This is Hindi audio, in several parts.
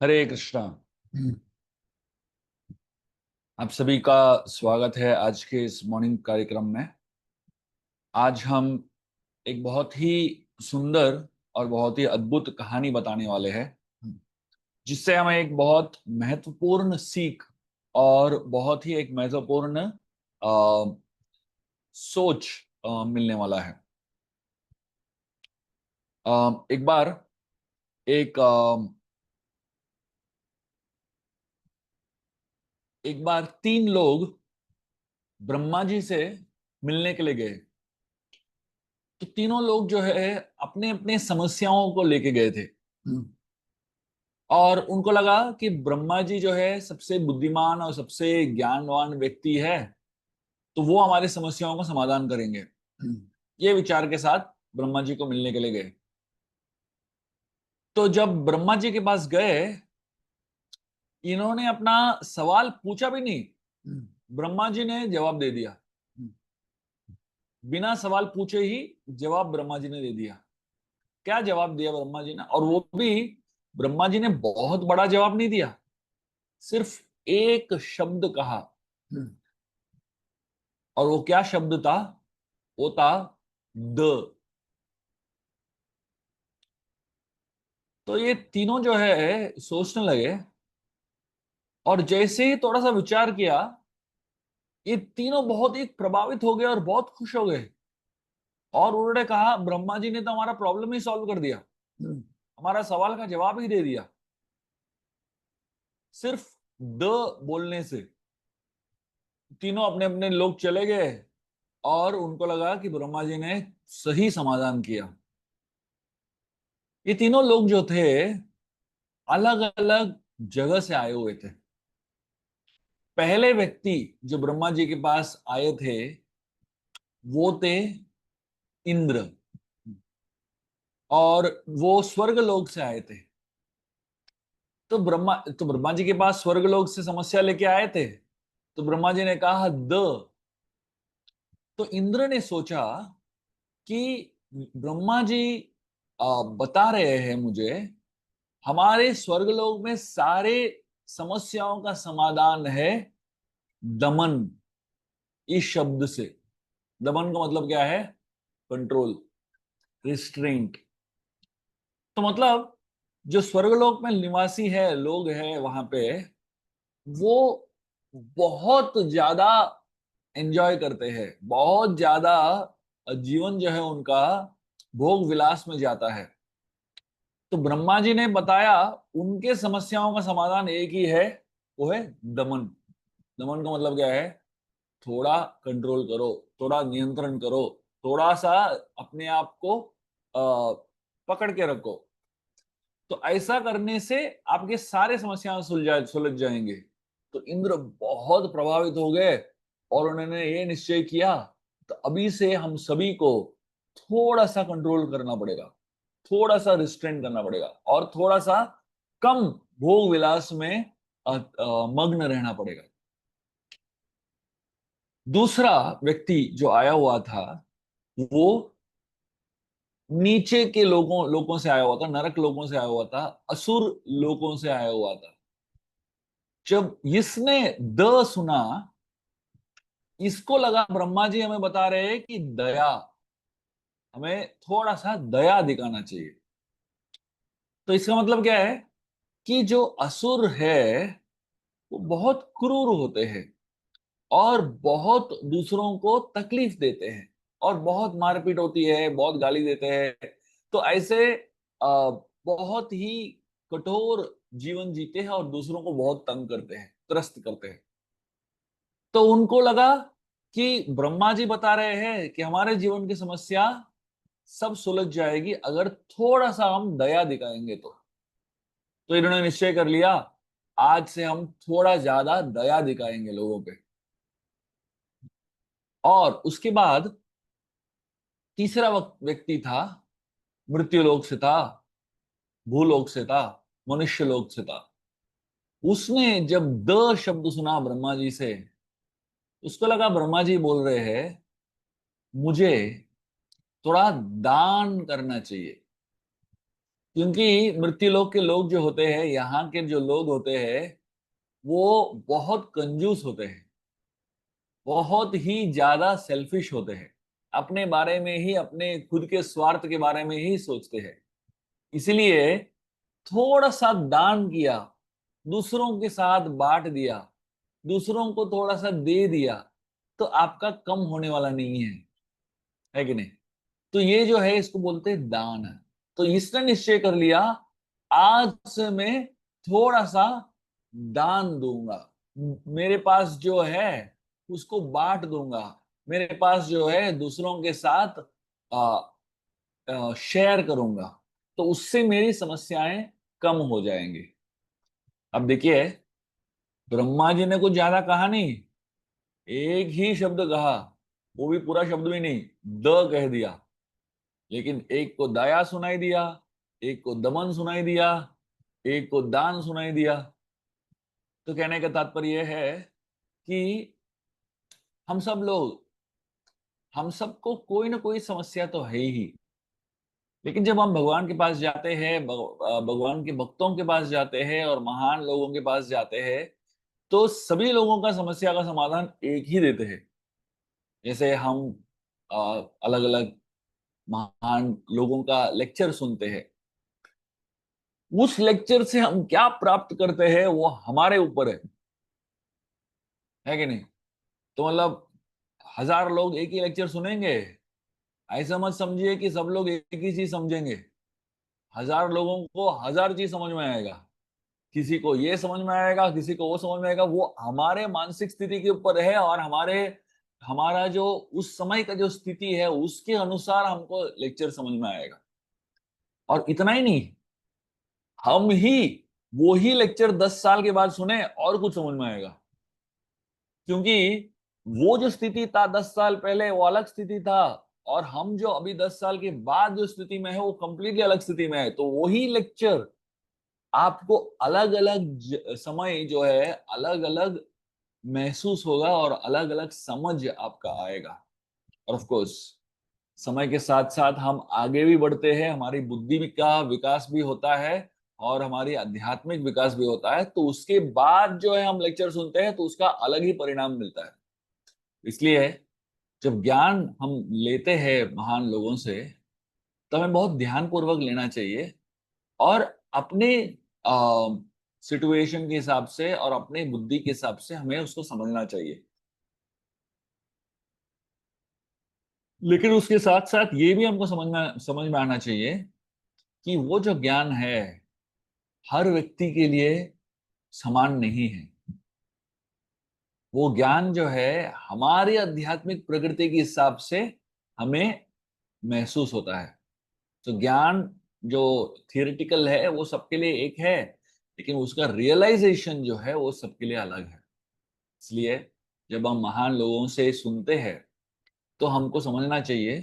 हरे कृष्णा। आप सभी का स्वागत है आज के इस मॉर्निंग कार्यक्रम में। आज हम एक बहुत ही सुंदर और बहुत ही अद्भुत कहानी बताने वाले हैं, जिससे हमें एक बहुत महत्वपूर्ण सीख और बहुत ही एक महत्वपूर्ण सोच मिलने वाला है। एक बार एक एक बार तीन लोग ब्रह्मा जी से मिलने के लिए गए। तो तीनों लोग जो है अपने अपने समस्याओं को लेके गए थे। और उनको लगा कि ब्रह्मा जी जो है सबसे बुद्धिमान और सबसे ज्ञानवान व्यक्ति है, तो वो हमारी समस्याओं का समाधान करेंगे। ये विचार के साथ ब्रह्मा जी को मिलने के लिए गए। तो जब ब्रह्मा जी के पास गए, इन्होंने अपना सवाल पूछा भी नहीं, ब्रह्मा जी ने जवाब दे दिया। बिना सवाल पूछे ही जवाब ब्रह्मा जी ने दे दिया। क्या जवाब दिया ब्रह्मा जी ने, और वो भी ब्रह्मा जी ने बहुत बड़ा जवाब नहीं दिया, सिर्फ एक शब्द कहा। और वो क्या शब्द था? वो था द। तो ये तीनों जो है सोचने लगे, और जैसे ही थोड़ा सा विचार किया, ये तीनों बहुत ही प्रभावित हो गए और बहुत खुश हो गए। और उन्होंने कहा, ब्रह्मा जी ने तो हमारा प्रॉब्लम ही सॉल्व कर दिया, हमारा सवाल का जवाब ही दे दिया, सिर्फ द बोलने से। तीनों अपने अपने लोग चले गए, और उनको लगा कि ब्रह्मा जी ने सही समाधान किया। ये तीनों लोग जो थे अलग अलग जगह से आए हुए थे। पहले व्यक्ति जो ब्रह्मा जी के पास आए थे, वो थे इंद्र, और वो स्वर्ग लोक से आए थे। तो ब्रह्मा जी के पास स्वर्ग लोक से समस्या लेके आए थे। तो ब्रह्मा जी ने कहा द। तो इंद्र ने सोचा कि ब्रह्मा जी बता रहे हैं मुझे, हमारे स्वर्गलोक में सारे समस्याओं का समाधान है दमन, इस शब्द से। दमन का मतलब क्या है? Control, restraint. तो मतलब जो स्वर्गलोक में निवासी है, लोग हैं वहां पे, वो बहुत ज्यादा एंजॉय करते हैं, बहुत ज्यादा जीवन जो है उनका भोग विलास में जाता है। तो ब्रह्मा जी ने बताया उनके समस्याओं का समाधान एक ही है, वो है दमन। दमन का मतलब क्या है? थोड़ा कंट्रोल करो, थोड़ा नियंत्रण करो, थोड़ा सा अपने आप को पकड़ के रखो। तो ऐसा करने से आपके सारे समस्याएं सुलझ जाएंगे। तो इंद्र बहुत प्रभावित हो गए, और उन्होंने ये निश्चय किया, तो अभी से हम सभी को थोड़ा सा कंट्रोल करना पड़ेगा, थोड़ा सा रिस्ट्रेन करना पड़ेगा, और थोड़ा सा कम भोग विलास में मग्न रहना पड़ेगा। दूसरा व्यक्ति जो आया हुआ था, वो नीचे के लोगों लोगों से आया हुआ था, नरक लोगों से आया हुआ था, असुर लोगों से आया हुआ था। जब इसने द सुना, इसको लगा ब्रह्मा जी हमें बता रहे हैं कि दया, हमें थोड़ा सा दया दिखाना चाहिए। तो इसका मतलब क्या है? कि जो असुर है वो बहुत क्रूर होते हैं, और बहुत दूसरों को तकलीफ देते हैं, और बहुत मारपीट होती है, बहुत गाली देते हैं। तो ऐसे बहुत ही कठोर जीवन जीते हैं, और दूसरों को बहुत तंग करते हैं, त्रस्त करते हैं। तो उनको लगा कि ब्रह्मा जी बता रहे हैं कि हमारे जीवन की समस्या सब सुलझ जाएगी अगर थोड़ा सा हम दया दिखाएंगे तो इन्होंने निश्चय कर लिया, आज से हम थोड़ा ज्यादा दया दिखाएंगे लोगों पे। और उसके बाद तीसरा व्यक्ति था, मृत्युलोक से था, भूलोक से था, मनुष्य लोक से था। उसने जब द शब्द सुना ब्रह्मा जी से, उसको लगा ब्रह्मा जी बोल रहे हैं मुझे थोड़ा दान करना चाहिए, क्योंकि मृत्युलोक के लोग जो होते हैं, यहाँ के जो लोग होते हैं, वो बहुत कंजूस होते हैं, बहुत ही ज्यादा सेल्फिश होते हैं, अपने बारे में ही, अपने खुद के स्वार्थ के बारे में ही सोचते हैं। इसलिए थोड़ा सा दान किया, दूसरों के साथ बांट दिया, दूसरों को थोड़ा सा दे दिया, तो आपका कम होने वाला नहीं है कि नहीं? तो ये जो है इसको बोलते हैं दान। तो इसने निश्चय कर लिया, आज से मैं थोड़ा सा दान दूंगा, मेरे पास जो है उसको बांट दूंगा, मेरे पास जो है दूसरों के साथ शेयर करूंगा, तो उससे मेरी समस्याएं कम हो जाएंगी। अब देखिए, ब्रह्मा जी ने कुछ ज्यादा कहा नहीं, एक ही शब्द कहा, वो भी पूरा शब्द भी नहीं, द कह दिया। लेकिन एक को दया सुनाई दिया, एक को दमन सुनाई दिया, एक को दान सुनाई दिया। तो कहने का तात्पर्य यह है कि हम सब लोग, हम सबको कोई ना कोई समस्या तो है ही। लेकिन जब हम भगवान के पास जाते हैं, भगवान के भक्तों के पास जाते हैं और महान लोगों के पास जाते हैं, तो सभी लोगों का समस्या का समाधान एक ही देते हैं। जैसे हम अलग अलग महान लोगों का लेक्चर सुनते हैं, उस लेक्चर से हम क्या प्राप्त करते हैं वो हमारे ऊपर है कि नहीं? तो मतलब 1000 लोग एक ही लेक्चर सुनेंगे, ऐसा मत समझिए कि सब लोग एक ही चीज समझेंगे। 1000 लोगों को 1000 चीज समझ में आएगा, किसी को ये समझ में आएगा, किसी को वो समझ में आएगा। वो हमारे मानसिक स्थिति के ऊपर है, और हमारा जो उस समय का जो स्थिति है उसके अनुसार हमको लेक्चर समझ में आएगा। और इतना ही नहीं, हम ही वो ही लेक्चर 10 साल के बाद सुने और कुछ समझ में आएगा, क्योंकि वो जो स्थिति था 10 साल पहले वो अलग स्थिति था, और हम जो अभी 10 साल के बाद जो स्थिति में है वो कंप्लीटली अलग स्थिति में है। तो वही लेक्चर आपको अलग अलग समय जो है अलग अलग महसूस होगा, और अलग अलग समझ आपका आएगा। और ऑफ कोर्स समय के साथ साथ हम आगे भी बढ़ते हैं, हमारी बुद्धि का विकास भी होता है, और हमारी आध्यात्मिक विकास भी होता है। तो उसके बाद जो है हम लेक्चर सुनते हैं तो उसका अलग ही परिणाम मिलता है। इसलिए जब ज्ञान हम लेते हैं महान लोगों से, तो हमें बहुत ध्यान पूर्वक लेना चाहिए, और अपने सिचुएशन के हिसाब से और अपने बुद्धि के हिसाब से हमें उसको समझना चाहिए। लेकिन उसके साथ साथ ये भी हमको समझ में आना चाहिए कि वो जो ज्ञान है हर व्यक्ति के लिए समान नहीं है। वो ज्ञान जो है हमारी आध्यात्मिक प्रकृति के हिसाब से हमें महसूस होता है। तो ज्ञान जो थियोरिटिकल है वो सबके लिए एक है, लेकिन उसका रियलाइजेशन जो है वो सबके लिए अलग है। इसलिए जब हम महान लोगों से सुनते हैं तो हमको समझना चाहिए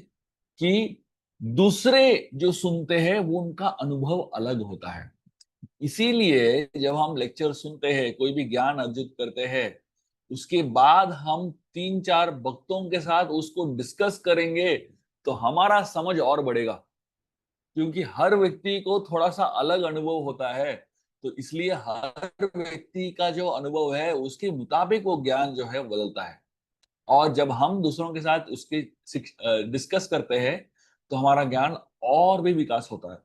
कि दूसरे जो सुनते हैं वो उनका अनुभव अलग होता है। इसीलिए जब हम लेक्चर सुनते हैं, कोई भी ज्ञान अर्जित करते हैं, उसके बाद हम 3-4 भक्तों के साथ उसको डिस्कस करेंगे, तो हमारा समझ और बढ़ेगा। क्योंकि हर व्यक्ति को थोड़ा सा अलग अनुभव होता है, तो इसलिए हर व्यक्ति का जो अनुभव है उसके मुताबिक वो ज्ञान जो है बदलता है। और जब हम दूसरों के साथ उसके डिस्कस करते हैं तो हमारा ज्ञान और भी विकास होता है।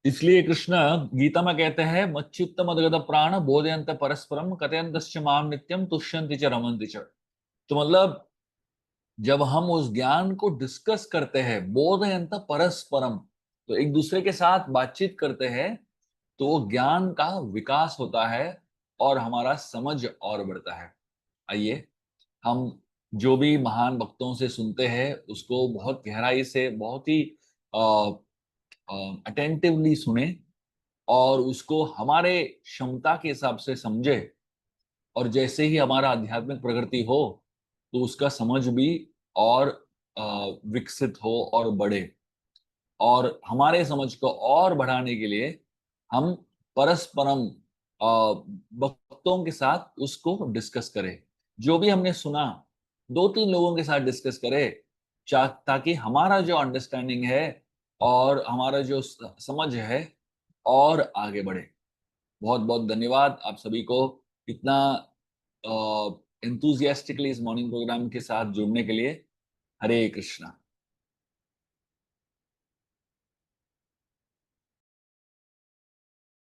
इसलिए कृष्ण गीता में कहते हैं, मच्युत मदगत प्राण बोधयंत परस्परम कथयंतश्च माम नित्यम तुष्यन्ति च रमन्ति च। तो मतलब जब हम उस ज्ञान को डिस्कस करते हैं, बोधयंत परस्परम, तो एक दूसरे के साथ बातचीत करते हैं, तो वो ज्ञान का विकास होता है और हमारा समझ और बढ़ता है। आइए हम जो भी महान भक्तों से सुनते हैं उसको बहुत गहराई से, बहुत ही अटेंटिवली सुने, और उसको हमारे क्षमता के हिसाब से समझे। और जैसे ही हमारा आध्यात्मिक प्रगति हो तो उसका समझ भी और विकसित हो और बढ़े। और हमारे समझ को और बढ़ाने के लिए हम परस्परम भक्तों के साथ उसको डिस्कस करें। जो भी हमने सुना 2-3 लोगों के साथ डिस्कस करें, ताकि हमारा जो अंडरस्टैंडिंग है और हमारा जो समझ है और आगे बढ़े। बहुत बहुत धन्यवाद आप सभी को इतना एंथुजियास्टिकली इस मॉर्निंग प्रोग्राम के साथ जुड़ने के लिए। हरे कृष्णा।